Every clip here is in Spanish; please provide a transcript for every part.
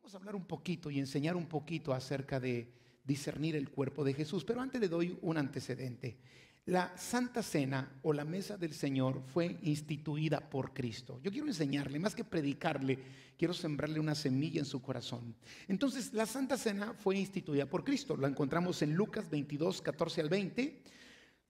Vamos a hablar un poquito y enseñar un poquito acerca de discernir el cuerpo de Jesús, pero antes le doy un antecedente. La Santa Cena o la Mesa del Señor fue instituida por Cristo. Yo quiero enseñarle, más que predicarle, quiero sembrarle una semilla en su corazón. Entonces, la Santa Cena fue instituida por Cristo. La encontramos en Lucas 22, 14 al 20.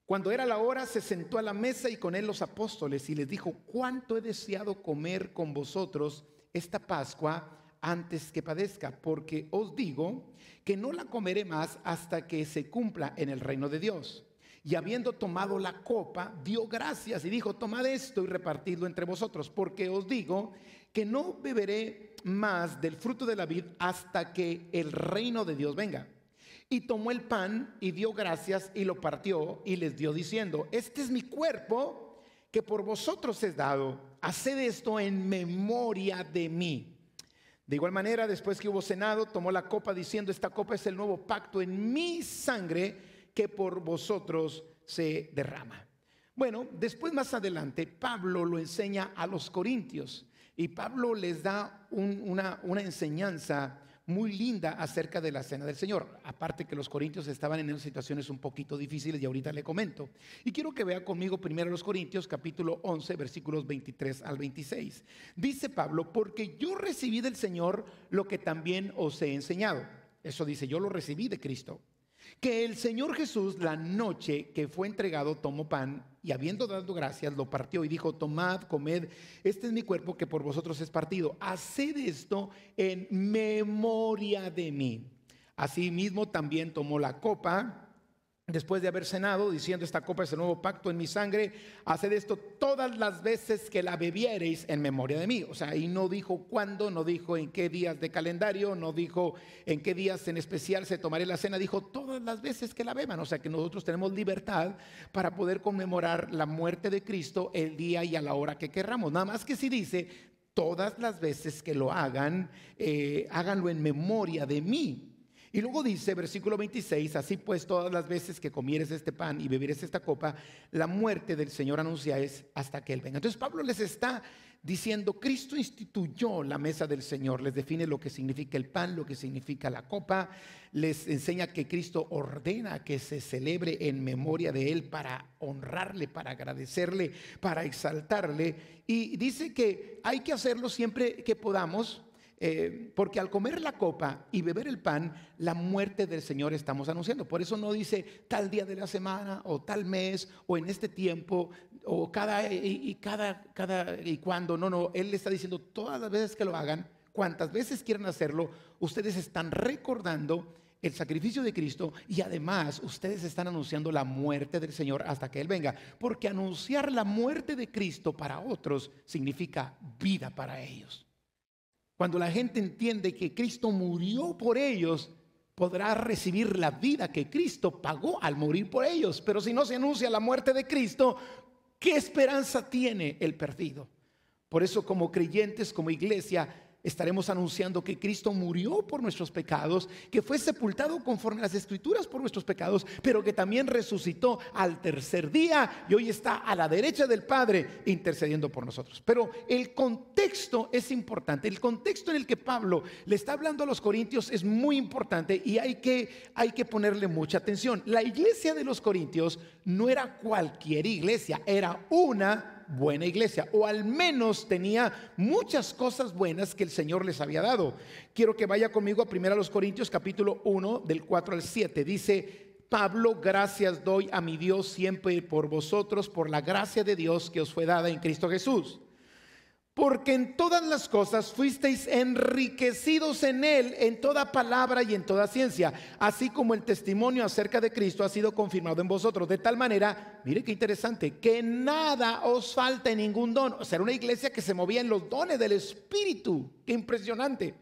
Cuando era la hora, se sentó a la mesa y con él los apóstoles y les dijo: cuánto he deseado comer con vosotros esta Pascua antes que padezca, porque os digo que no la comeré más hasta que se cumpla en el reino de Dios. Y habiendo tomado la copa, dio gracias y dijo: tomad esto y repartidlo entre vosotros, porque os digo que no beberé más del fruto de la vid hasta que el reino de Dios venga. Y tomó el pan y dio gracias y lo partió y les dio diciendo: este es mi cuerpo que por vosotros es dado, haced esto en memoria de mí. De igual manera, después que hubo cenado, tomó la copa diciendo: esta copa es el nuevo pacto en mi sangre que por vosotros se derrama. Bueno, después más adelante Pablo lo enseña a los corintios y Pablo les da una enseñanza muy linda acerca de la cena del Señor. Aparte que los corintios estaban en unas situaciones un poquito difíciles y ahorita le comento. Y quiero que vea conmigo primero los Corintios capítulo 11 versículos 23 al 26. Dice Pablo: porque yo recibí del Señor lo que también os he enseñado. Eso dice, yo lo recibí de Cristo. Que el Señor Jesús, la noche que fue entregado, tomó pan y habiendo dado gracias lo partió y dijo: tomad, comed, este es mi cuerpo que por vosotros es partido, haced esto en memoria de mí. Asimismo también tomó la copa después de haber cenado, diciendo: esta copa es el nuevo pacto en mi sangre, haced esto todas las veces que la bebiereis en memoria de mí. O sea, y no dijo cuándo, no dijo en qué días de calendario, no dijo en qué días en especial se tomará la cena, dijo todas las veces que la beban. O sea que nosotros tenemos libertad para poder conmemorar la muerte de Cristo el día y a la hora que querramos. Nada más que si dice todas las veces que lo hagan, háganlo en memoria de mí. Y luego dice, versículo 26, así pues todas las veces que comieres este pan y bebieres esta copa, la muerte del Señor anunciáis hasta que Él venga. Entonces Pablo les está diciendo: Cristo instituyó la mesa del Señor, les define lo que significa el pan, lo que significa la copa, les enseña que Cristo ordena que se celebre en memoria de Él para honrarle, para agradecerle, para exaltarle, y dice que hay que hacerlo siempre que podamos. Porque al comer la copa y beber el pan, la muerte del Señor estamos anunciando. Por eso no dice tal día de la semana o tal mes o en este tiempo o cada y cuando. No, Él le está diciendo todas las veces que lo hagan, cuantas veces quieran hacerlo, ustedes están recordando el sacrificio de Cristo y además ustedes están anunciando la muerte del Señor hasta que Él venga. Porque anunciar la muerte de Cristo para otros significa vida para ellos. Cuando la gente entiende que Cristo murió por ellos, podrá recibir la vida que Cristo pagó al morir por ellos. Pero si no se anuncia la muerte de Cristo, ¿qué esperanza tiene el perdido? Por eso, como creyentes, como iglesia, estaremos anunciando que Cristo murió por nuestros pecados, que fue sepultado conforme a las Escrituras por nuestros pecados, pero que también resucitó al tercer día y hoy está a la derecha del Padre intercediendo por nosotros. Pero el contexto es importante. El contexto en el que Pablo le está hablando a los corintios es muy importante y hay que ponerle mucha atención. La iglesia de los corintios no era cualquier iglesia, era una buena iglesia, o al menos tenía muchas cosas buenas que el Señor les había dado. Quiero que vaya conmigo a 1 Corintios capítulo 1 del 4 al 7. Dice Pablo: gracias doy a mi Dios siempre por vosotros, por la gracia de Dios que os fue dada en Cristo Jesús. Porque en todas las cosas fuisteis enriquecidos en Él, en toda palabra y en toda ciencia, así como el testimonio acerca de Cristo ha sido confirmado en vosotros, de tal manera, mire qué interesante, que nada os falta en ningún don. O sea, era una iglesia que se movía en los dones del Espíritu. Qué impresionante.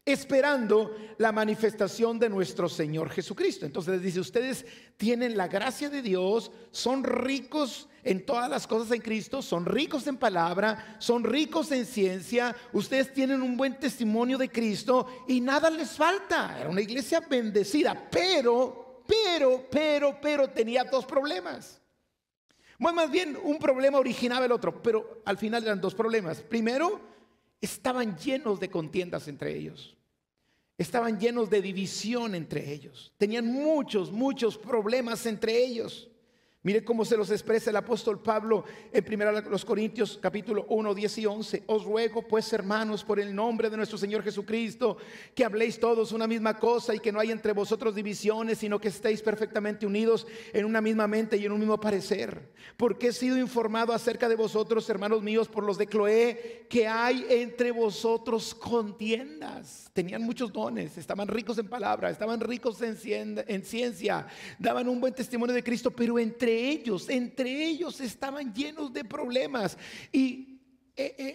Esperando la manifestación de nuestro Señor Jesucristo. Entonces les dice: ustedes tienen la gracia de Dios, son ricos en todas las cosas en Cristo, son ricos en palabra, son ricos en ciencia, ustedes tienen un buen testimonio de Cristo y nada les falta. Era una iglesia bendecida, pero tenía dos problemas. Bueno, más bien un problema originaba el otro, pero al final eran dos problemas. Primero, estaban llenos de contiendas entre ellos. Estaban llenos de división entre ellos. Tenían muchos problemas entre ellos. Mire cómo se los expresa el apóstol Pablo en 1 Corintios capítulo 1, 10 y 11. Os ruego pues, hermanos, por el nombre de nuestro Señor Jesucristo, que habléis todos una misma cosa y que no haya entre vosotros divisiones, sino que estéis perfectamente unidos en una misma mente y en un mismo parecer. Porque he sido informado acerca de vosotros, hermanos míos, por los de Cloé, que hay entre vosotros contiendas. Tenían muchos dones, estaban ricos en palabra, estaban ricos en ciencia, daban un buen testimonio de Cristo, pero entre ellos estaban llenos de problemas. Y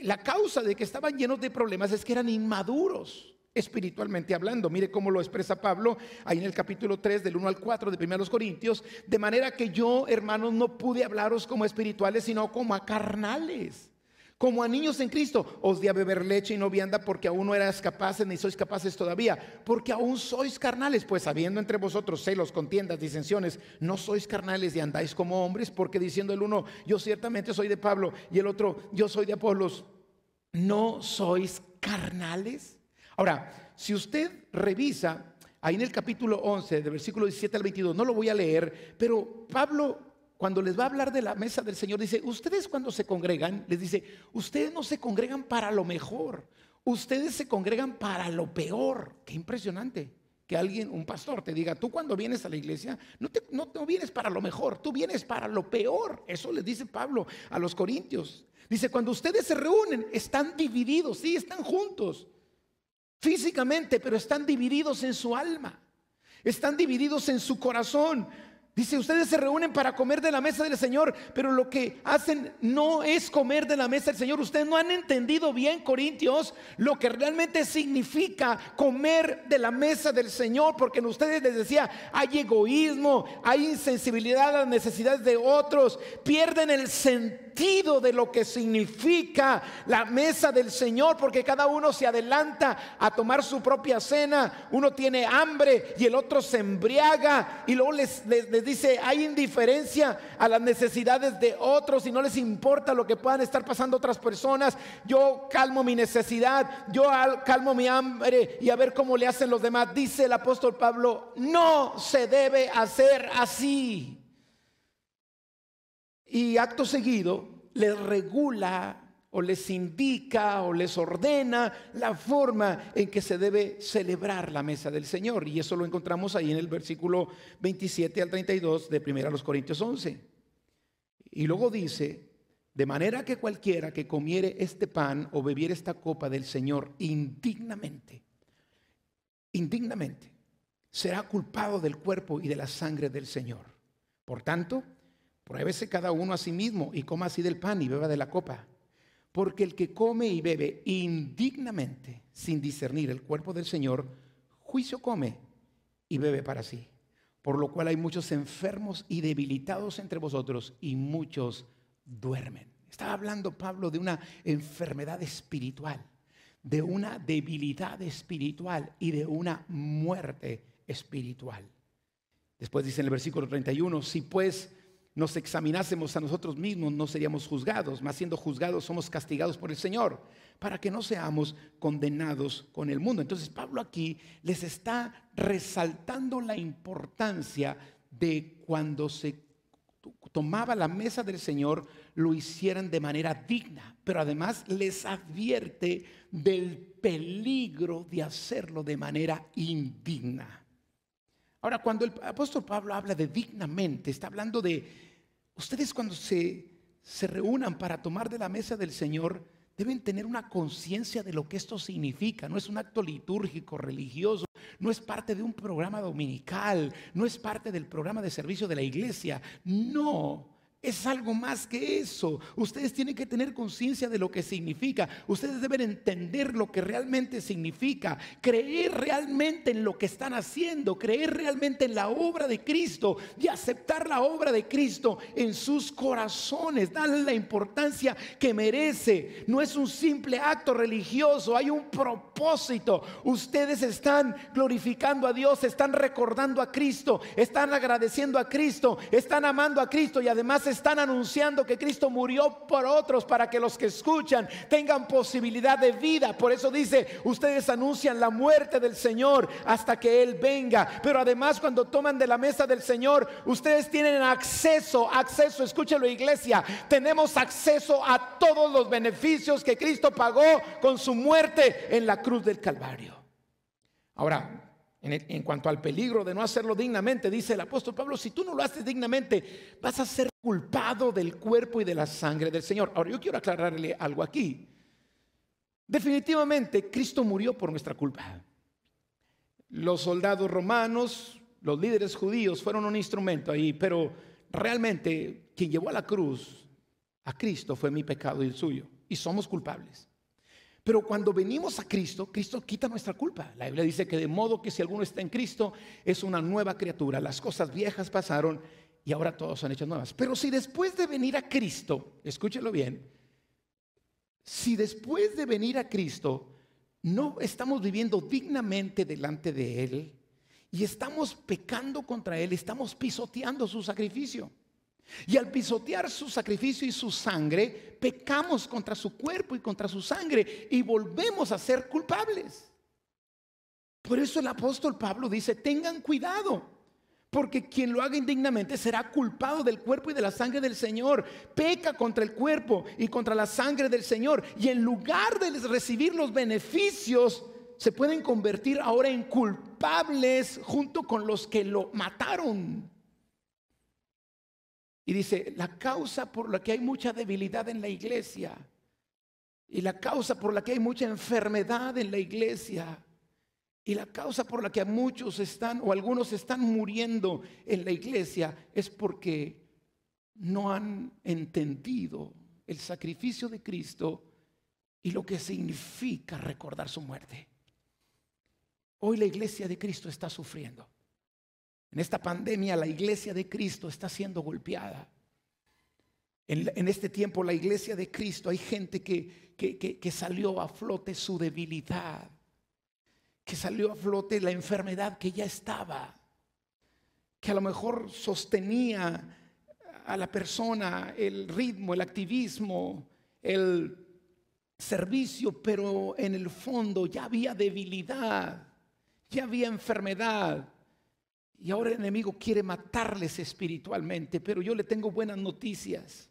la causa de que estaban llenos de problemas es que eran inmaduros espiritualmente hablando. Mire cómo lo expresa Pablo ahí en el capítulo 3 del 1 al 4 de 1 Corintios. De manera que yo, hermanos, no pude hablaros como a espirituales, sino como a carnales, como a niños en Cristo. Os di a beber leche y no vianda, porque aún no eras capaces, ni sois capaces todavía, porque aún sois carnales. Pues habiendo entre vosotros celos, contiendas, disensiones, no sois carnales y andáis como hombres. Porque diciendo el uno, yo ciertamente soy de Pablo, y el otro, yo soy de Apolos, ¿no sois carnales? Ahora, si usted revisa ahí en el capítulo 11, de versículo 17 al 22, no lo voy a leer, pero Pablo, cuando les va a hablar de la mesa del Señor, dice: ustedes cuando se congregan, les dice, ustedes no se congregan para lo mejor, ustedes se congregan para lo peor. Qué impresionante que alguien, un pastor, te diga: tú cuando vienes a la iglesia no vienes para lo mejor, tú vienes para lo peor. Eso les dice Pablo a los corintios. Dice: cuando ustedes se reúnen, están divididos, sí, están juntos físicamente, pero están divididos en su alma, están divididos en su corazón. Dice: ustedes se reúnen para comer de la mesa del Señor, pero lo que hacen no es comer de la mesa del Señor. Ustedes no han entendido bien, corintios, lo que realmente significa comer de la mesa del Señor, porque en ustedes, les decía, hay egoísmo, hay insensibilidad a las necesidades de otros, pierden el sentido de lo que significa la mesa del Señor, porque cada uno se adelanta a tomar su propia cena. Uno tiene hambre y el otro se embriaga, y luego les dice: hay indiferencia a las necesidades de otros y no les importa lo que puedan estar pasando otras personas. Yo calmo mi necesidad, yo calmo mi hambre, y a ver cómo le hacen los demás. Dice el apóstol Pablo: no se debe hacer así. Y acto seguido les regula o les indica o les ordena la forma en que se debe celebrar la mesa del Señor. Y eso lo encontramos ahí en el versículo 27 al 32 de 1 Corintios 11. Y luego dice: de manera que cualquiera que comiere este pan o bebiere esta copa del Señor indignamente, será culpado del cuerpo y de la sangre del Señor. Por tanto, pruébese cada uno a sí mismo y coma así del pan y beba de la copa. Porque el que come y bebe indignamente, sin discernir el cuerpo del Señor, juicio come y bebe para sí. Por lo cual hay muchos enfermos y debilitados entre vosotros, y muchos duermen. Estaba hablando Pablo de una enfermedad espiritual, de una debilidad espiritual y de una muerte espiritual. Después dice en el versículo 31: si pues nos examinásemos a nosotros mismos, no seríamos juzgados, mas siendo juzgados somos castigados por el Señor, para que no seamos condenados con el mundo. Entonces Pablo aquí les está resaltando la importancia de cuando se tomaba la mesa del Señor, lo hicieran de manera digna, pero además les advierte del peligro de hacerlo de manera indigna. Ahora, cuando el apóstol Pablo habla de dignamente, está hablando de ustedes cuando se reúnan para tomar de la mesa del Señor, deben tener una conciencia de lo que esto significa. No es un acto litúrgico, religioso, no es parte de un programa dominical, no es parte del programa de servicio de la iglesia. No, es algo más que eso. Ustedes tienen que tener conciencia de lo que significa. Ustedes deben entender lo que realmente significa, creer realmente en lo que están haciendo, creer realmente en la obra de Cristo y aceptar la obra de Cristo en sus corazones, darle la importancia que merece. No es un simple acto religioso, hay un propósito. Ustedes están glorificando a Dios, están recordando a Cristo, están agradeciendo a Cristo, están amando a Cristo, y además están anunciando que Cristo murió por otros para que los que escuchan tengan posibilidad de vida. Por eso dice, ustedes anuncian la muerte del Señor hasta que Él venga. Pero además, cuando toman de la mesa del Señor, ustedes tienen acceso, escúchelo, iglesia, tenemos acceso a todos los beneficios que Cristo pagó con su muerte en la cruz del Calvario. Ahora, en cuanto al peligro de no hacerlo dignamente, dice el apóstol Pablo, si tú no lo haces dignamente, vas a ser culpado del cuerpo y de la sangre del Señor. Ahora, yo quiero aclararle algo aquí. Definitivamente, Cristo murió por nuestra culpa. Los soldados romanos, los líderes judíos fueron un instrumento ahí, pero realmente quien llevó a la cruz a Cristo fue mi pecado y el suyo, y somos culpables. Pero cuando venimos a Cristo, Cristo quita nuestra culpa. La Biblia dice que de modo que si alguno está en Cristo, es una nueva criatura. Las cosas viejas pasaron y ahora todas son hechas nuevas. Pero si después de venir a Cristo, escúchelo bien, si después de venir a Cristo no estamos viviendo dignamente delante de Él y estamos pecando contra Él, estamos pisoteando su sacrificio. Y al pisotear su sacrificio y su sangre, pecamos contra su cuerpo y contra su sangre y volvemos a ser culpables. Por eso el apóstol Pablo dice, tengan cuidado, porque quien lo haga indignamente será culpado del cuerpo y de la sangre del Señor. Peca contra el cuerpo y contra la sangre del Señor, y en lugar de recibir los beneficios, se pueden convertir ahora en culpables junto con los que lo mataron. Y dice, la causa por la que hay mucha debilidad en la iglesia y la causa por la que hay mucha enfermedad en la iglesia y la causa por la que muchos están o algunos están muriendo en la iglesia es porque no han entendido el sacrificio de Cristo y lo que significa recordar su muerte. Hoy la iglesia de Cristo está sufriendo. En esta pandemia la iglesia de Cristo está siendo golpeada. En este tiempo la iglesia de Cristo hay gente que salió a flote su debilidad, que salió a flote la enfermedad que ya estaba, que a lo mejor sostenía a la persona el ritmo, el activismo, el servicio, pero en el fondo ya había debilidad, ya había enfermedad. Y ahora el enemigo quiere matarles espiritualmente, pero yo le tengo buenas noticias.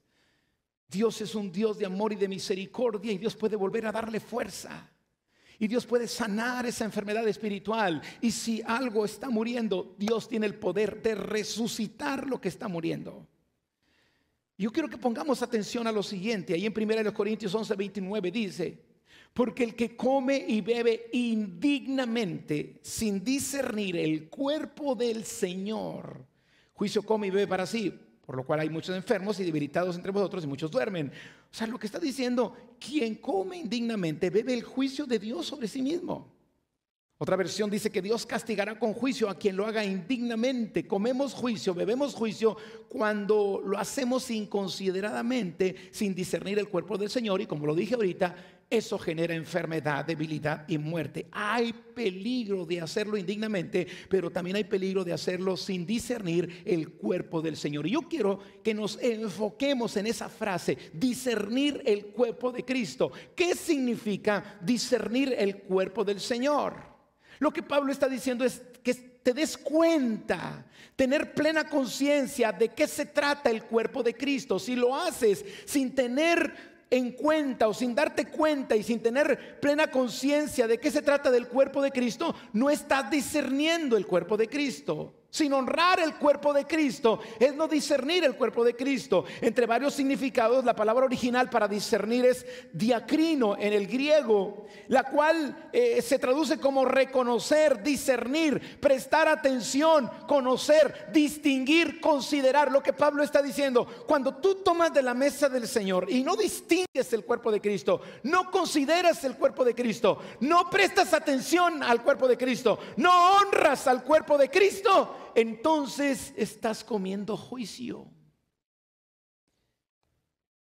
Dios es un Dios de amor y de misericordia, y Dios puede volver a darle fuerza. Y Dios puede sanar esa enfermedad espiritual. Y si algo está muriendo, Dios tiene el poder de resucitar lo que está muriendo. Yo quiero que pongamos atención a lo siguiente. Ahí en 1 Corintios 11:29 dice, porque el que come y bebe indignamente, sin discernir el cuerpo del Señor, juicio come y bebe para sí, por lo cual hay muchos enfermos y debilitados entre vosotros y muchos duermen. O sea, lo que está diciendo, quien come indignamente bebe el juicio de Dios sobre sí mismo. Otra versión dice que Dios castigará con juicio a quien lo haga indignamente. Comemos juicio, bebemos juicio cuando lo hacemos inconsideradamente, sin discernir el cuerpo del Señor. Y como lo dije ahorita, eso genera enfermedad, debilidad y muerte. Hay peligro de hacerlo indignamente, pero también hay peligro de hacerlo sin discernir el cuerpo del Señor. Y yo quiero que nos enfoquemos en esa frase, discernir el cuerpo de Cristo. ¿Qué significa discernir el cuerpo del Señor? Lo que Pablo está diciendo es que te des cuenta, tener plena conciencia de qué se trata el cuerpo de Cristo. Si lo haces sin tener en cuenta o sin darte cuenta y sin tener plena conciencia de qué se trata del cuerpo de Cristo, no estás discerniendo el cuerpo de Cristo. Sin honrar el cuerpo de Cristo es no discernir el cuerpo de Cristo. Entre varios significados, la palabra original para discernir es diacrino en el griego, la cual se traduce como reconocer, discernir, prestar atención, conocer, distinguir, considerar. Lo que Pablo está diciendo, cuando tú tomas de la mesa del Señor y no distingues el cuerpo de Cristo, no consideras el cuerpo de Cristo, no prestas atención al cuerpo de Cristo, no honras al cuerpo de Cristo, entonces estás comiendo juicio.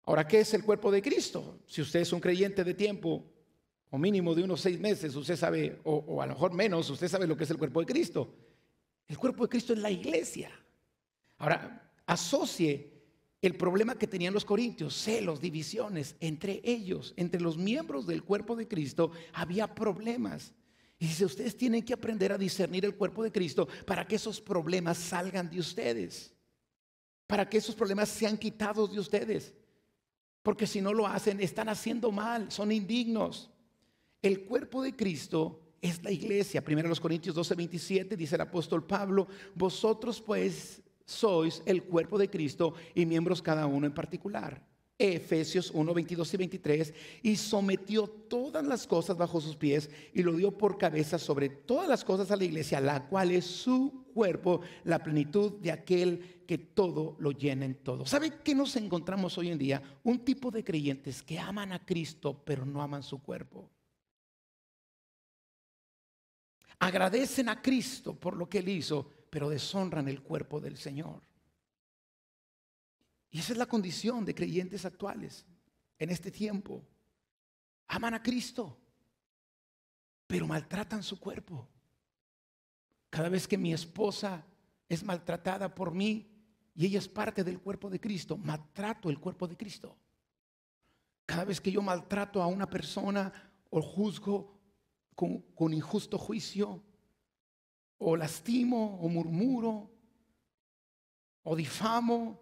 Ahora, ¿qué es el cuerpo de Cristo? Si usted es un creyente de tiempo, o mínimo de unos 6 meses, usted sabe, o a lo mejor menos, usted sabe lo que es el cuerpo de Cristo. El cuerpo de Cristo es la iglesia. Ahora, asocie el problema que tenían los corintios, celos, divisiones entre ellos, entre los miembros del cuerpo de Cristo, había problemas. Y dice, ustedes tienen que aprender a discernir el cuerpo de Cristo para que esos problemas salgan de ustedes, para que esos problemas sean quitados de ustedes. Porque si no lo hacen, están haciendo mal, son indignos. El cuerpo de Cristo es la iglesia. 1 Corintios 12:27 dice el apóstol Pablo, vosotros pues sois el cuerpo de Cristo y miembros cada uno en particular. Efesios 1:22 y 23, y sometió todas las cosas bajo sus pies y lo dio por cabeza sobre todas las cosas a la iglesia, la cual es su cuerpo, la plenitud de aquel que todo lo llena en todo. ¿Sabe qué nos encontramos hoy en día? Un tipo de creyentes que aman a Cristo pero no aman su cuerpo. Agradecen a Cristo por lo que Él hizo, pero deshonran el cuerpo del Señor. Y esa es la condición de creyentes actuales en este tiempo. Aman a Cristo, pero maltratan su cuerpo. Cada vez que mi esposa es maltratada por mí y ella es parte del cuerpo de Cristo, maltrato el cuerpo de Cristo. Cada vez que yo maltrato a una persona o juzgo con injusto juicio, o lastimo, o murmuro, o difamo,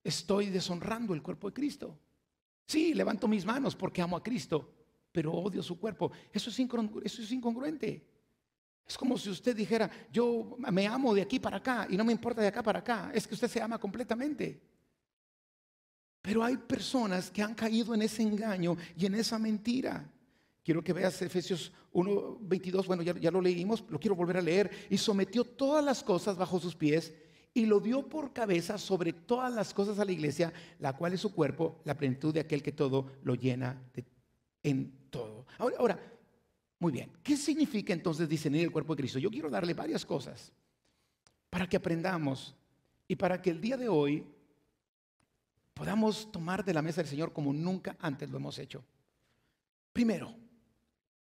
estoy deshonrando el cuerpo de Cristo. Sí, levanto mis manos porque amo a Cristo, pero odio su cuerpo. Eso es incongruente. Es como si usted dijera, yo me amo de aquí para acá y no me importa de acá para acá. Es que usted se ama completamente. Pero hay personas que han caído en ese engaño y en esa mentira. Quiero que veas Efesios 1:22, bueno, ya lo leímos, lo quiero volver a leer. Y sometió todas las cosas bajo sus pies y lo dio por cabeza sobre todas las cosas a la iglesia, la cual es su cuerpo, la plenitud de aquel que todo lo llena en todo. Ahora, muy bien, ¿qué significa entonces discernir el cuerpo de Cristo? Yo quiero darle varias cosas para que aprendamos y para que el día de hoy podamos tomar de la mesa del Señor como nunca antes lo hemos hecho. Primero,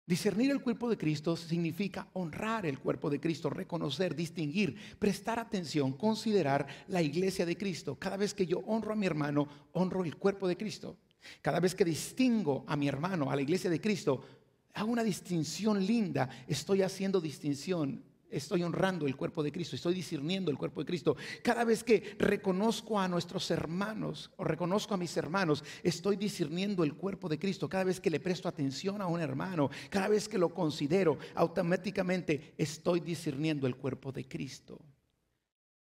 discernir el cuerpo de Cristo significa honrar el cuerpo de Cristo, reconocer, distinguir, prestar atención, considerar la iglesia de Cristo. Cada vez que yo honro a mi hermano, honro el cuerpo de Cristo. Cada vez que distingo a mi hermano, a la iglesia de Cristo, hago una distinción linda. Estoy haciendo distinción. Estoy honrando el cuerpo de Cristo, estoy discerniendo el cuerpo de Cristo. Cada vez que reconozco a nuestros hermanos o reconozco a mis hermanos, estoy discerniendo el cuerpo de Cristo. Cada vez que le presto atención a un hermano, cada vez que lo considero, automáticamente estoy discerniendo el cuerpo de Cristo.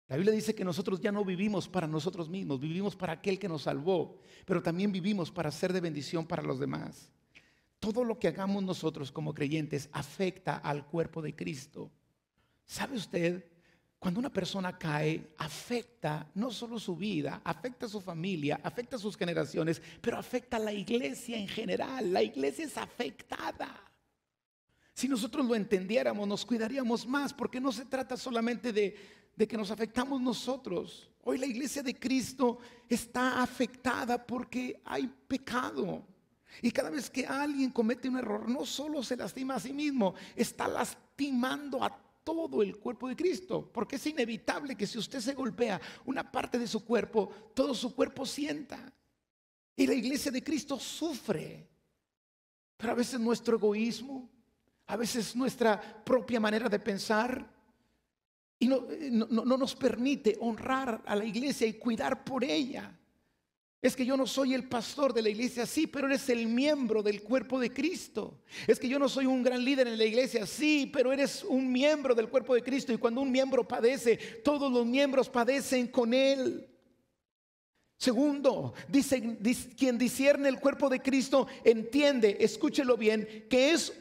La Biblia dice que nosotros ya no vivimos para nosotros mismos, vivimos para aquel que nos salvó, pero también vivimos para ser de bendición para los demás. Todo lo que hagamos nosotros como creyentes afecta al cuerpo de Cristo. ¿Sabe usted? Cuando una persona cae, afecta no solo su vida, afecta a su familia, afecta a sus generaciones, pero afecta a la iglesia en general. La iglesia es afectada. Si nosotros lo entendiéramos, nos cuidaríamos más, porque no se trata solamente de que nos afectamos nosotros. Hoy la iglesia de Cristo está afectada porque hay pecado. Y cada vez que alguien comete un error, no solo se lastima a sí mismo, está lastimando a todo el cuerpo de Cristo, porque es inevitable que si usted se golpea una parte de su cuerpo, todo su cuerpo sienta. Y la iglesia de Cristo sufre. Pero a veces nuestro egoísmo, a veces nuestra propia manera de pensar, y no nos permite honrar a la iglesia y cuidar por ella. Es que yo no soy el pastor de la iglesia, sí, pero eres el miembro del cuerpo de Cristo. Es que yo no soy un gran líder en la iglesia, sí, pero eres un miembro del cuerpo de Cristo. Y cuando un miembro padece, todos los miembros padecen con él. Segundo, dice quien discierne el cuerpo de Cristo entiende, escúchelo bien, que es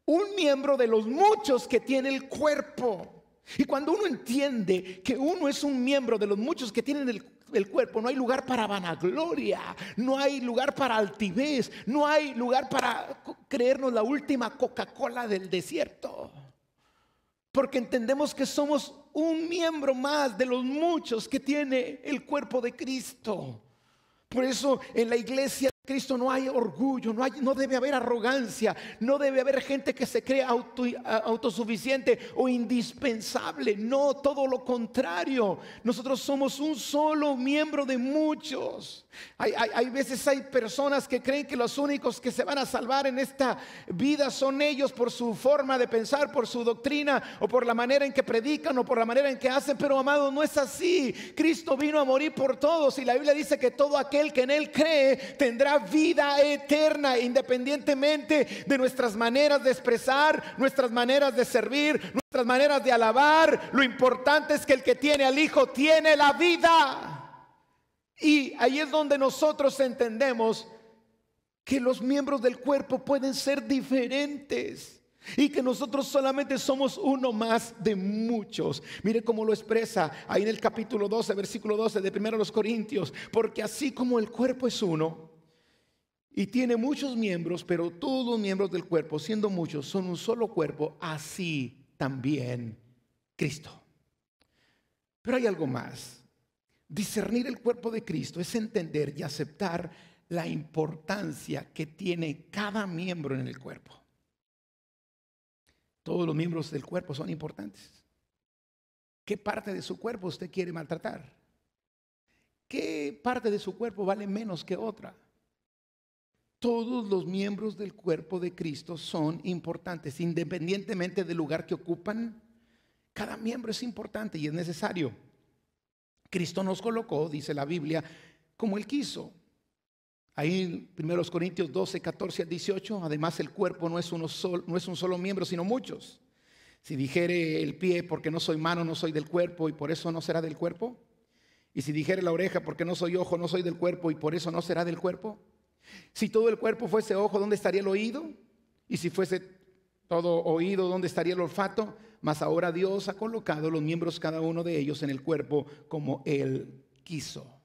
un miembro de los muchos que tiene el cuerpo. Y cuando uno entiende que uno es un miembro de los muchos que tienen el cuerpo, no hay lugar para vanagloria, no hay lugar para altivez, no hay lugar para creernos la última Coca-Cola del desierto. Porque entendemos que somos un miembro más de los muchos que tiene el cuerpo de Cristo. Por eso en la iglesia Cristo no hay orgullo, no debe haber arrogancia, no debe haber gente que se cree autosuficiente o indispensable. No, todo lo contrario. Nosotros somos un solo miembro de muchos. Hay veces hay personas que creen que los únicos que se van a salvar en esta vida son ellos por su forma de pensar, por su doctrina o por la manera en que predican o por la manera en que hacen. Pero amado, no es así. Cristo vino a morir por todos y la Biblia dice que todo aquel que en Él cree tendrá vida eterna, independientemente de nuestras maneras de expresar, nuestras maneras de servir, nuestras maneras de alabar. Lo importante es que el que tiene al Hijo tiene la vida. Y ahí es donde nosotros entendemos que los miembros del cuerpo pueden ser diferentes y que nosotros solamente somos uno más de muchos. Mire cómo lo expresa ahí en el capítulo 12, versículo 12 de 1 Corintios. Porque así como el cuerpo es uno y tiene muchos miembros, pero todos los miembros del cuerpo, siendo muchos, son un solo cuerpo, así también Cristo. Pero hay algo más. Discernir el cuerpo de Cristo es entender y aceptar la importancia que tiene cada miembro en el cuerpo. Todos los miembros del cuerpo son importantes. ¿Qué parte de su cuerpo usted quiere maltratar? ¿Qué parte de su cuerpo vale menos que otra? Todos los miembros del cuerpo de Cristo son importantes, independientemente del lugar que ocupan. Cada miembro es importante y es necesario. Cristo nos colocó, dice la Biblia, como Él quiso. Ahí en 1 Corintios 12, 14 al 18, además el cuerpo no es un solo miembro, sino muchos. Si dijere el pie, porque no soy mano, no soy del cuerpo, y por eso no será del cuerpo. Y si dijere la oreja, porque no soy ojo, no soy del cuerpo, y por eso no será del cuerpo. Si todo el cuerpo fuese ojo, ¿dónde estaría el oído? Y si fuese todo oído, ¿dónde estaría el olfato? Mas ahora Dios ha colocado los miembros, cada uno de ellos, en el cuerpo como Él quiso.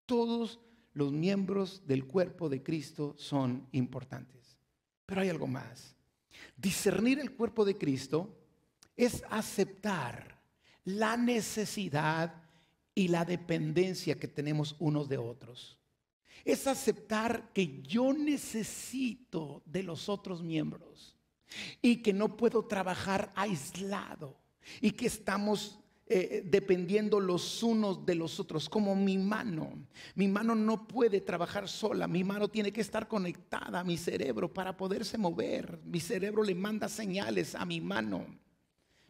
Todos los miembros del cuerpo de Cristo son importantes. Pero hay algo más. Discernir el cuerpo de Cristo es aceptar la necesidad y la dependencia que tenemos unos de otros. Es aceptar que yo necesito de los otros miembros y que no puedo trabajar aislado y que estamos dependiendo los unos de los otros, como mi mano. Mi mano no puede trabajar sola, mi mano tiene que estar conectada a mi cerebro para poderse mover. Mi cerebro le manda señales a mi mano.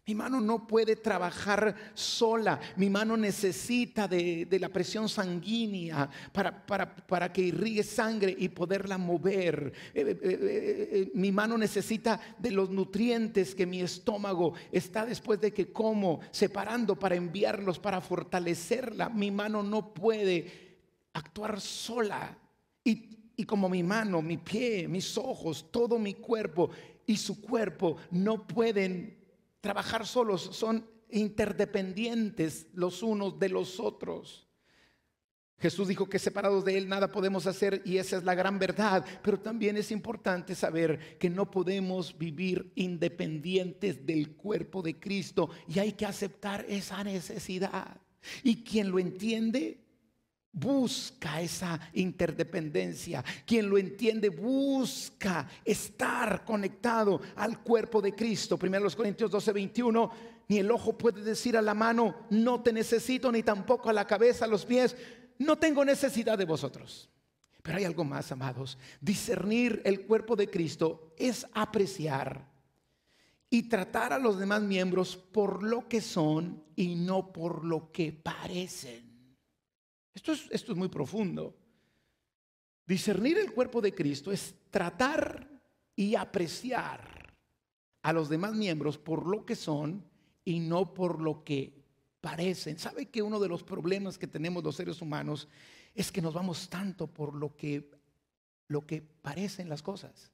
Mi mano no puede trabajar sola. Mi mano necesita de la presión sanguínea para que irrigue sangre y poderla mover. Mi mano necesita de los nutrientes que mi estómago está, después de que como, separando para enviarlos, para fortalecerla. Mi mano no puede actuar sola. Y como mi mano, mi pie, mis ojos, todo mi cuerpo y su cuerpo no pueden trabajar solos, son interdependientes los unos de los otros. Jesús dijo que separados de Él nada podemos hacer, y esa es la gran verdad. Pero también es importante saber que no podemos vivir independientes del cuerpo de Cristo, y hay que aceptar esa necesidad. Y quien lo entiende, busca esa interdependencia. Quien lo entiende busca estar conectado al cuerpo de Cristo. 1 Corintios 12, 21. Ni el ojo puede decir a la mano, no te necesito, ni tampoco a la cabeza, a los pies, no tengo necesidad de vosotros. Pero hay algo más, amados. Discernir el cuerpo de Cristo es apreciar y tratar a los demás miembros por lo que son y no por lo que parecen. Esto es muy profundo. Discernir el cuerpo de Cristo es tratar y apreciar a los demás miembros por lo que son y no por lo que parecen. ¿Sabe que uno de los problemas que tenemos los seres humanos es que nos vamos tanto por lo que parecen las cosas?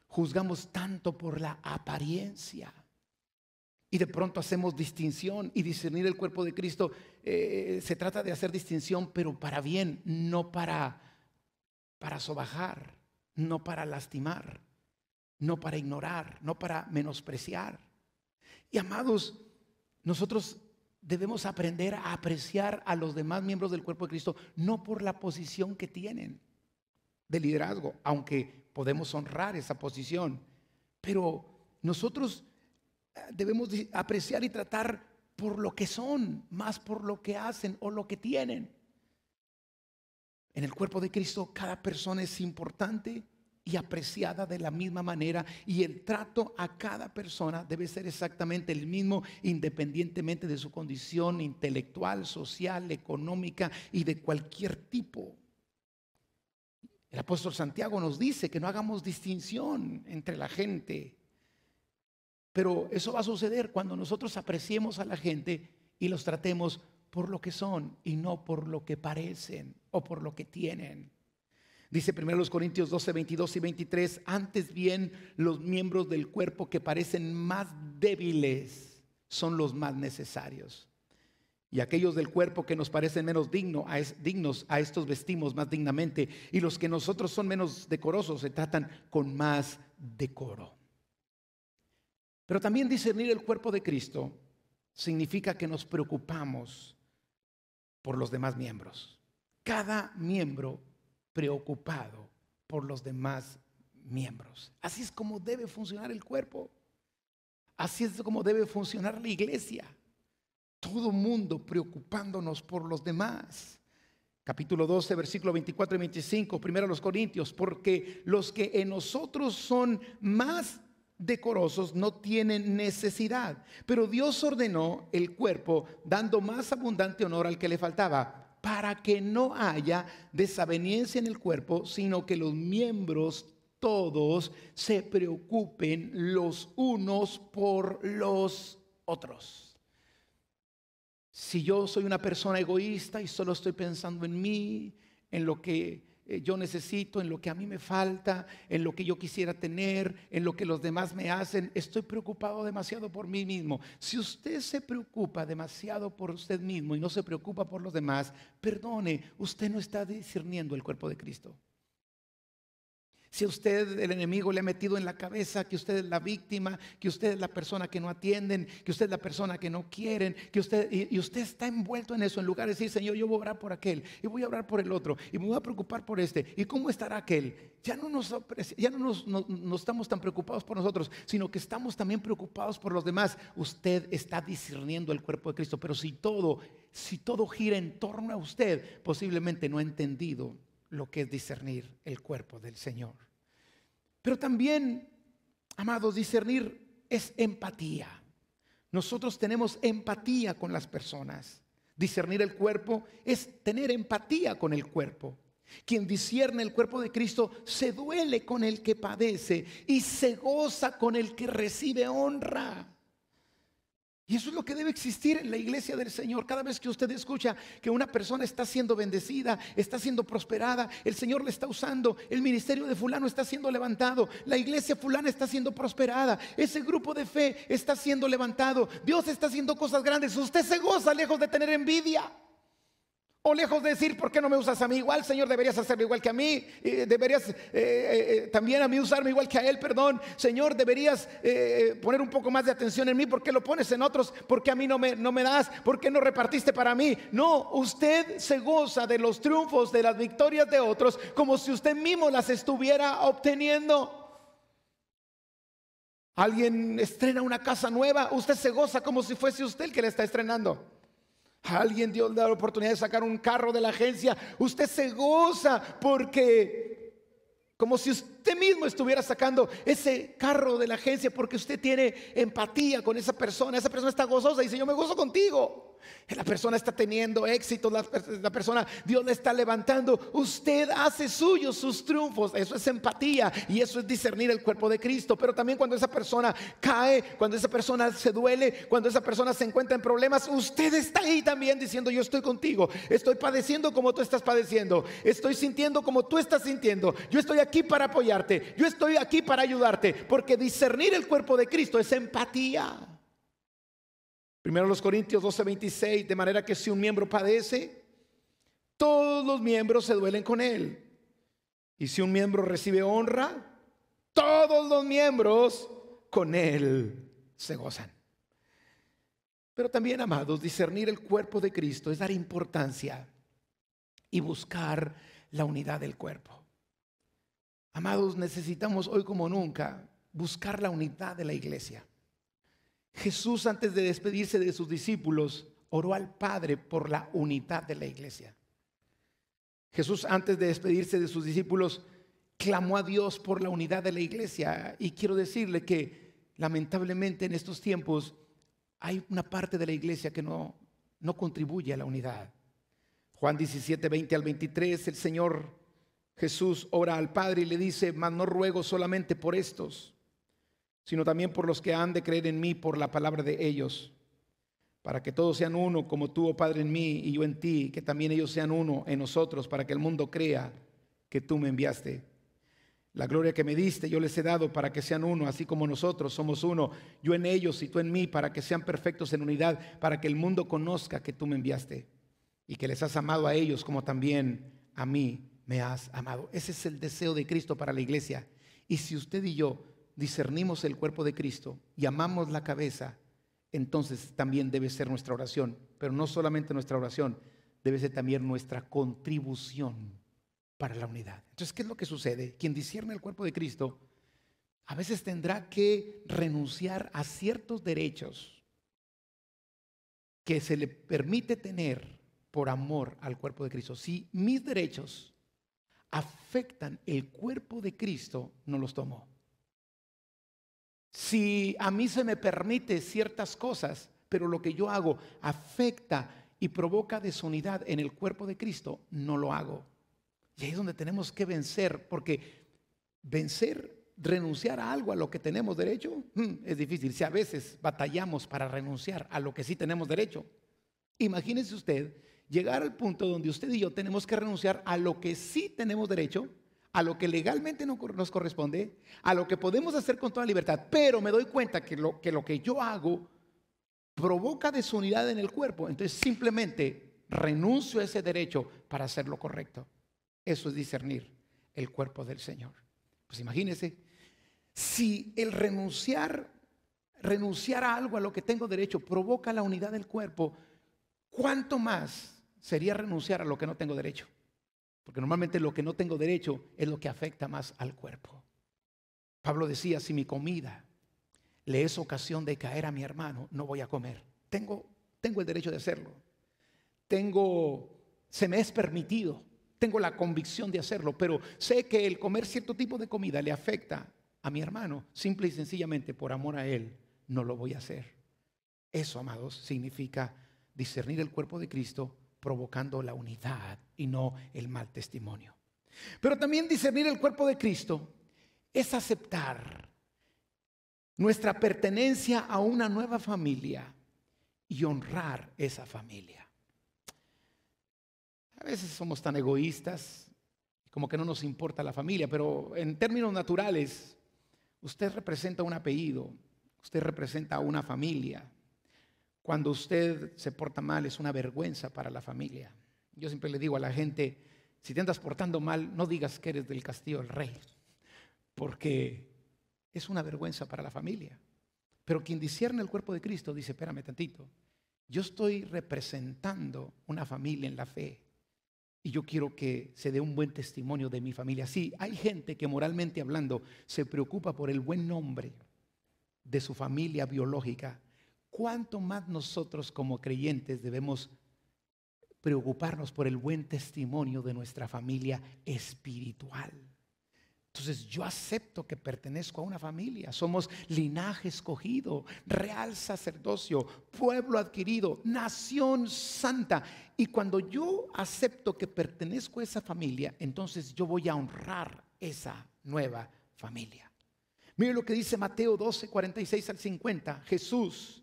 Juzgamos tanto por la apariencia. Y de pronto hacemos distinción, y discernir el cuerpo de Cristo se trata de hacer distinción, pero para bien, no para sobajar, no para lastimar, no para ignorar, no para menospreciar. Y amados, nosotros debemos aprender a apreciar a los demás miembros del cuerpo de Cristo, no por la posición que tienen, de liderazgo, aunque podemos honrar esa posición. Pero nosotros debemos apreciar y tratar por lo que son, más por lo que hacen o lo que tienen. En el cuerpo de Cristo cada persona es importante y apreciada de la misma manera, y el trato a cada persona debe ser exactamente el mismo, independientemente de su condición intelectual, social, económica y de cualquier tipo. El apóstol Santiago nos dice que no hagamos distinción entre la gente, pero eso va a suceder cuando nosotros apreciemos a la gente y los tratemos por lo que son y no por lo que parecen o por lo que tienen. Dice 1 Corintios 12, 22 y 23, antes bien los miembros del cuerpo que parecen más débiles son los más necesarios. Y aquellos del cuerpo que nos parecen menos dignos, a estos vestimos más dignamente. Y los que nosotros son menos decorosos se tratan con más decoro. Pero también discernir el cuerpo de Cristo significa que nos preocupamos por los demás miembros. Cada miembro preocupado por los demás miembros. Así es como debe funcionar el cuerpo. Así es como debe funcionar la iglesia. Todo mundo preocupándonos por los demás. Capítulo 12, versículo 24 y 25, primero los Corintios, porque los que en nosotros son más decorosos no tienen necesidad, pero Dios ordenó el cuerpo dando más abundante honor al que le faltaba, para que no haya desaveniencia en el cuerpo, sino que los miembros todos se preocupen los unos por los otros. Si yo soy una persona egoísta y solo estoy pensando en mí, en lo que yo necesito, en lo que a mí me falta, en lo que yo quisiera tener, en lo que los demás me hacen, estoy preocupado demasiado por mí mismo. Si usted se preocupa demasiado por usted mismo y no se preocupa por los demás, perdone, usted no está discerniendo el cuerpo de Cristo. Si a usted el enemigo le ha metido en la cabeza que usted es la víctima, que usted es la persona que no atienden, que usted es la persona que no quieren, que usted está envuelto en eso, en lugar de decir, Señor, yo voy a orar por aquel y voy a orar por el otro y me voy a preocupar por este y cómo estará aquel, ya no nos estamos tan preocupados por nosotros, sino que estamos también preocupados por los demás. Usted está discerniendo el cuerpo de Cristo. Pero si todo gira en torno a usted, posiblemente no ha entendido lo que es discernir el cuerpo del Señor. Pero también, amados, discernir es empatía. Nosotros tenemos empatía con las personas. Discernir el cuerpo es tener empatía con el cuerpo. Quien discierne el cuerpo de Cristo se duele con el que padece y se goza con el que recibe honra. Y eso es lo que debe existir en la iglesia del Señor. Cada vez que usted escucha que una persona está siendo bendecida, está siendo prosperada, el Señor le está usando, el ministerio de fulano está siendo levantado, la iglesia fulana está siendo prosperada, ese grupo de fe está siendo levantado, Dios está haciendo cosas grandes, usted se goza lejos de tener envidia. O lejos de decir, ¿por qué no me usas a mí igual? Señor, deberías hacerlo igual que a mí. Deberías también a mí usarme igual que a él, perdón. Señor, deberías poner un poco más de atención en mí. ¿Por qué lo pones en otros? ¿Por qué a mí no me das? ¿Por qué no repartiste para mí? No, usted se goza de los triunfos, de las victorias de otros, como si usted mismo las estuviera obteniendo. Alguien estrena una casa nueva, usted se goza como si fuese usted el que la está estrenando. A alguien Dios le da la oportunidad de sacar un carro de la agencia, usted se goza porque como si usted mismo estuviera sacando ese carro de la agencia, porque usted tiene empatía con esa persona está gozosa y dice, yo me gozo contigo. La persona está teniendo éxito, la persona, Dios le está levantando, usted hace suyos sus triunfos. Eso es empatía y eso es discernir el cuerpo de Cristo. Pero también cuando esa persona cae, cuando esa persona se duele, cuando esa persona se encuentra en problemas, usted está ahí también diciendo, yo estoy contigo, estoy padeciendo como tú estás padeciendo, estoy sintiendo como tú estás sintiendo, yo estoy aquí para apoyarte, yo estoy aquí para ayudarte, porque discernir el cuerpo de Cristo es empatía. Primero los Corintios 12, 26, de manera que si un miembro padece, todos los miembros se duelen con él. Y si un miembro recibe honra, todos los miembros con él se gozan. Pero también, amados, discernir el cuerpo de Cristo es dar importancia y buscar la unidad del cuerpo. Amados, necesitamos hoy como nunca buscar la unidad de la iglesia. Jesús, antes de despedirse de sus discípulos, oró al Padre por la unidad de la iglesia. Jesús, antes de despedirse de sus discípulos, clamó a Dios por la unidad de la iglesia. Y quiero decirle que lamentablemente en estos tiempos hay una parte de la iglesia que no contribuye a la unidad. Juan 17, 20 al 23, el Señor Jesús ora al Padre y le dice: mas no ruego solamente por estos, sino también por los que han de creer en mí por la palabra de ellos, para que todos sean uno, como tú, oh Padre, en mí y yo en ti, que también ellos sean uno en nosotros, para que el mundo crea que tú me enviaste. La gloria que me diste yo les he dado para que sean uno, así como nosotros somos uno, yo en ellos y tú en mí, para que sean perfectos en unidad, para que el mundo conozca que tú me enviaste y que les has amado a ellos como también a mí me has amado. Ese es el deseo de Cristo para la iglesia. Y si usted y yo discernimos el cuerpo de Cristo y amamos la cabeza, entonces también debe ser nuestra oración. Pero no solamente nuestra oración, debe ser también nuestra contribución para la unidad. Entonces, ¿qué es lo que sucede? Quien discierne el cuerpo de Cristo a veces tendrá que renunciar a ciertos derechos que se le permite tener por amor al cuerpo de Cristo. Si mis derechos afectan el cuerpo de Cristo, no los tomo. Si a mí se me permite ciertas cosas, pero lo que yo hago afecta y provoca desunidad en el cuerpo de Cristo, no lo hago. Y ahí es donde tenemos que vencer, porque renunciar a algo a lo que tenemos derecho, es difícil. Si a veces batallamos para renunciar a lo que sí tenemos derecho, imagínese usted llegar al punto donde usted y yo tenemos que renunciar a lo que sí tenemos derecho, a lo que legalmente nos corresponde, a lo que podemos hacer con toda libertad, pero me doy cuenta que lo que yo hago provoca desunidad en el cuerpo, entonces simplemente renuncio a ese derecho para hacer lo correcto. Eso es discernir el cuerpo del Señor. Pues imagínense, si el renunciar a algo a lo que tengo derecho provoca la unidad del cuerpo, ¿cuánto más sería renunciar a lo que no tengo derecho? Porque normalmente lo que no tengo derecho es lo que afecta más al cuerpo. Pablo decía: si mi comida le es ocasión de caer a mi hermano, no voy a comer. Tengo el derecho de hacerlo. Se me es permitido. Tengo la convicción de hacerlo, pero sé que el comer cierto tipo de comida le afecta a mi hermano. Simple y sencillamente por amor a él, no lo voy a hacer. Eso, amados, significa discernir el cuerpo de Cristo, provocando la unidad y no el mal testimonio. Pero también discernir el cuerpo de Cristo es aceptar nuestra pertenencia a una nueva familia y honrar esa familia. A veces somos tan egoístas, como que no nos importa la familia, pero en términos naturales, usted representa un apellido, usted representa una familia. Cuando usted se porta mal, es una vergüenza para la familia. Yo siempre le digo a la gente: si te andas portando mal, no digas que eres del castillo del rey, porque es una vergüenza para la familia. Pero quien discierne el cuerpo de Cristo dice: espérame tantito, yo estoy representando una familia en la fe y yo quiero que se dé un buen testimonio de mi familia. Sí, hay gente que moralmente hablando se preocupa por el buen nombre de su familia biológica. ¿Cuánto más nosotros como creyentes debemos preocuparnos por el buen testimonio de nuestra familia espiritual? Entonces yo acepto que pertenezco a una familia. Somos linaje escogido, real sacerdocio, pueblo adquirido, nación santa. Y cuando yo acepto que pertenezco a esa familia, entonces yo voy a honrar esa nueva familia. Mire lo que dice Mateo 12, 46 al 50. Jesús,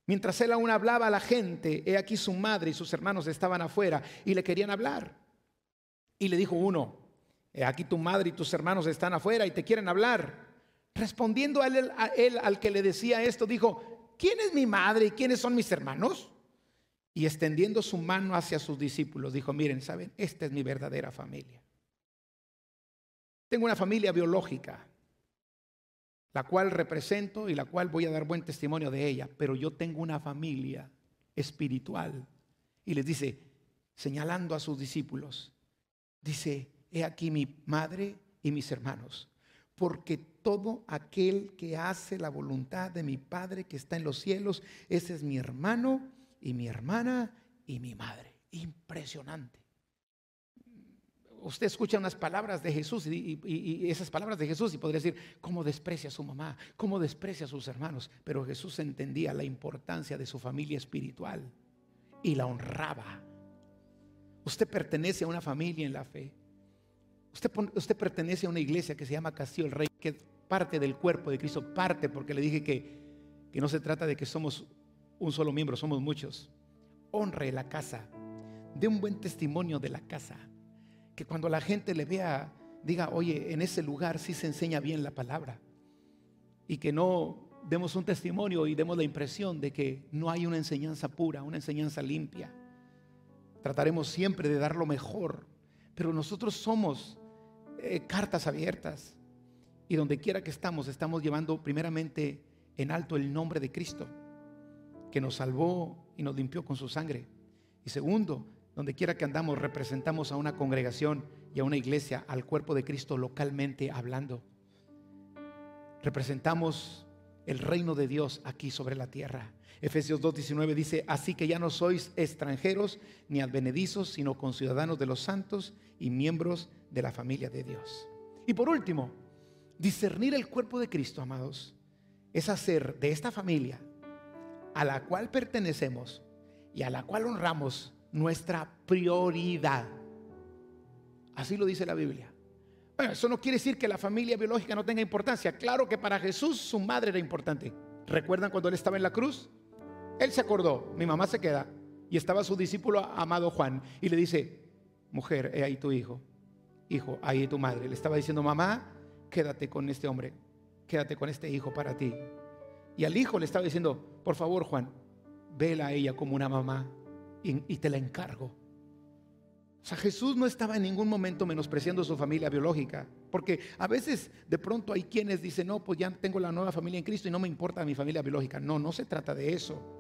mientras él aún hablaba a la gente, he aquí su madre y sus hermanos estaban afuera y le querían hablar. Y le dijo uno: aquí tu madre y tus hermanos están afuera y te quieren hablar. Respondiendo a él al que le decía esto, dijo: ¿quién es mi madre y quiénes son mis hermanos? Y extendiendo su mano hacia sus discípulos, dijo: miren, ¿saben? Esta es mi verdadera familia. Tengo una familia biológica, la cual represento y la cual voy a dar buen testimonio de ella, pero yo tengo una familia espiritual. Y les dice, señalando a sus discípulos, dice: he aquí mi madre y mis hermanos, porque todo aquel que hace la voluntad de mi Padre que está en los cielos, ese es mi hermano y mi hermana y mi madre. Impresionante. Usted escucha unas palabras de Jesús y esas palabras de Jesús y podría decir, ¿cómo desprecia a su mamá? ¿Cómo desprecia a sus hermanos? Pero Jesús entendía la importancia de su familia espiritual y la honraba. Usted pertenece a una familia en la fe. Usted pertenece a una iglesia que se llama Castillo del Rey, que es parte del cuerpo de Cristo, parte, porque le dije que no se trata de que somos un solo miembro, somos muchos. Honre la casa, dé un buen testimonio de la casa, que cuando la gente le vea, diga, oye, en ese lugar sí se enseña bien la palabra, y que no demos un testimonio y demos la impresión de que no hay una enseñanza pura, una enseñanza limpia. Trataremos siempre de dar lo mejor, pero nosotros somos cartas abiertas, y donde quiera que estamos llevando primeramente en alto el nombre de Cristo, que nos salvó y nos limpió con su sangre. Y segundo, donde quiera que andamos representamos a una congregación y a una iglesia, al cuerpo de Cristo localmente hablando. Representamos el reino de Dios aquí sobre la tierra. Efesios 2:19 dice, así que ya no sois extranjeros ni advenedizos, sino conciudadanos de los santos y miembros de la familia de Dios. Y por último, discernir el cuerpo de Cristo, amados, es hacer de esta familia a la cual pertenecemos y a la cual honramos nuestra prioridad. Así lo dice la Biblia. Bueno, eso no quiere decir que la familia biológica no tenga importancia. Claro que para Jesús su madre era importante. ¿Recuerdan cuando él estaba en la cruz? Él se acordó, mi mamá se queda, y estaba su discípulo amado Juan, y le dice, mujer, he ahí tu hijo, hijo, ahí tu madre. Le estaba diciendo, mamá, quédate con este hombre, quédate con este hijo para ti. Y al hijo le estaba diciendo, por favor, Juan, vela a ella como una mamá y te la encargo. O sea, Jesús no estaba en ningún momento menospreciando su familia biológica, porque a veces de pronto hay quienes dicen, no, pues ya tengo la nueva familia en Cristo y no me importa mi familia biológica. No, no se trata de eso.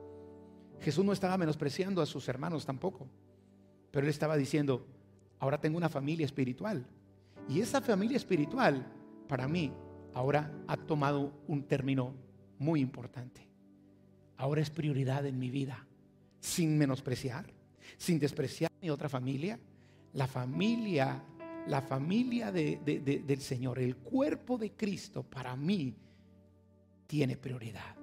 Jesús no estaba menospreciando a sus hermanos tampoco, pero él estaba diciendo, ahora tengo una familia espiritual, y esa familia espiritual para mí ahora ha tomado un término muy importante. Ahora es prioridad en mi vida, sin menospreciar, sin despreciar mi otra familia. La familia del Señor, el cuerpo de Cristo, para mí tiene prioridad.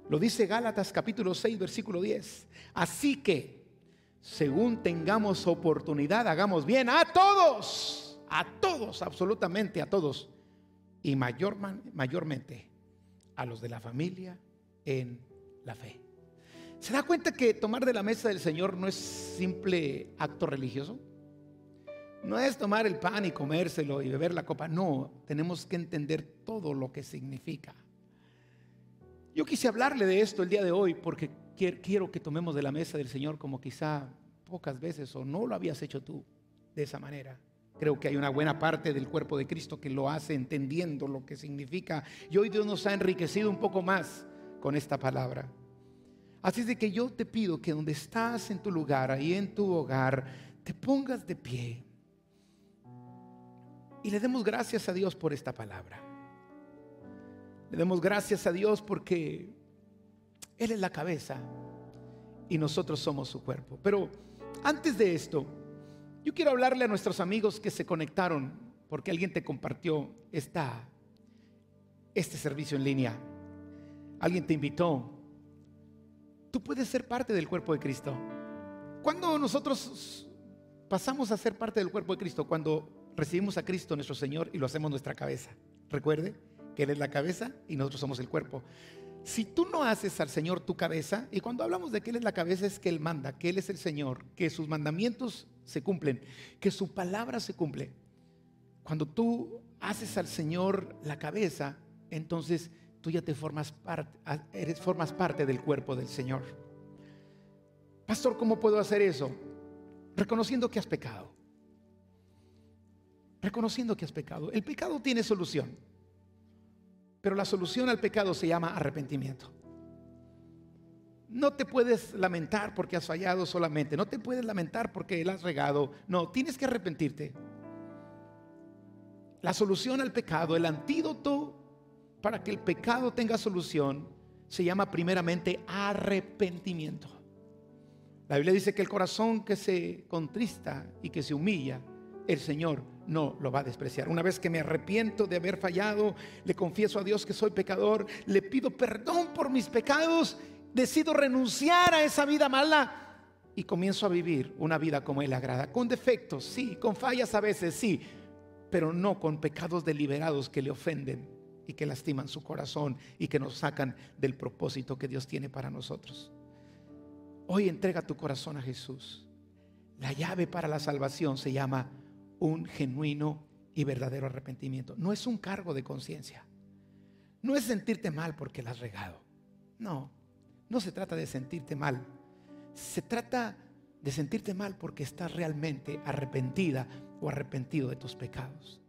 Lo dice Gálatas capítulo 6 versículo 10. Así que según tengamos oportunidad, hagamos bien a todos, absolutamente a todos, y mayormente a los de la familia en la fe. ¿Se da cuenta que tomar de la mesa del Señor no es simple acto religioso? No es tomar el pan y comérselo y beber la copa. No, tenemos que entender todo lo que significa. Yo quise hablarle de esto el día de hoy porque quiero que tomemos de la mesa del Señor como quizá pocas veces o no lo habías hecho tú de esa manera. Creo que hay una buena parte del cuerpo de Cristo que lo hace entendiendo lo que significa. Y hoy Dios nos ha enriquecido un poco más con esta palabra. Así es de que yo te pido que donde estás en tu lugar, ahí en tu hogar, te pongas de pie y le demos gracias a Dios por esta palabra. Le demos gracias a Dios porque Él es la cabeza y nosotros somos su cuerpo. Pero antes de esto, yo quiero hablarle a nuestros amigos que se conectaron porque alguien te compartió este servicio en línea. Alguien te invitó. Tú puedes ser parte del cuerpo de Cristo. ¿Cuándo nosotros pasamos a ser parte del cuerpo de Cristo? Cuando recibimos a Cristo nuestro Señor y lo hacemos nuestra cabeza. Recuerde que Él es la cabeza y nosotros somos el cuerpo. Si tú no haces al Señor tu cabeza, y cuando hablamos de que Él es la cabeza es que Él manda, que Él es el Señor, que sus mandamientos se cumplen, que su palabra se cumple. Cuando tú haces al Señor la cabeza, entonces tú ya formas parte del cuerpo del Señor. Pastor, ¿cómo puedo hacer eso? Reconociendo que has pecado. Reconociendo que has pecado. El pecado tiene solución, pero la solución al pecado se llama arrepentimiento. No te puedes lamentar porque has fallado solamente. No te puedes lamentar porque la has regado. No, tienes que arrepentirte. La solución al pecado, el antídoto para que el pecado tenga solución, se llama primeramente arrepentimiento. La Biblia dice que el corazón que se contrista y que se humilla, el Señor no lo va a despreciar. Una vez que me arrepiento de haber fallado, le confieso a Dios que soy pecador, le pido perdón por mis pecados, decido renunciar a esa vida mala y comienzo a vivir una vida como Él agrada. Con defectos, sí, con fallas a veces, sí, pero no con pecados deliberados que le ofenden y que lastiman su corazón y que nos sacan del propósito que Dios tiene para nosotros. Hoy entrega tu corazón a Jesús. La llave para la salvación se llama un genuino y verdadero arrepentimiento. No es un cargo de conciencia. No es sentirte mal porque la has regado. No, no se trata de sentirte mal. Se trata de sentirte mal porque estás realmente arrepentida o arrepentido de tus pecados.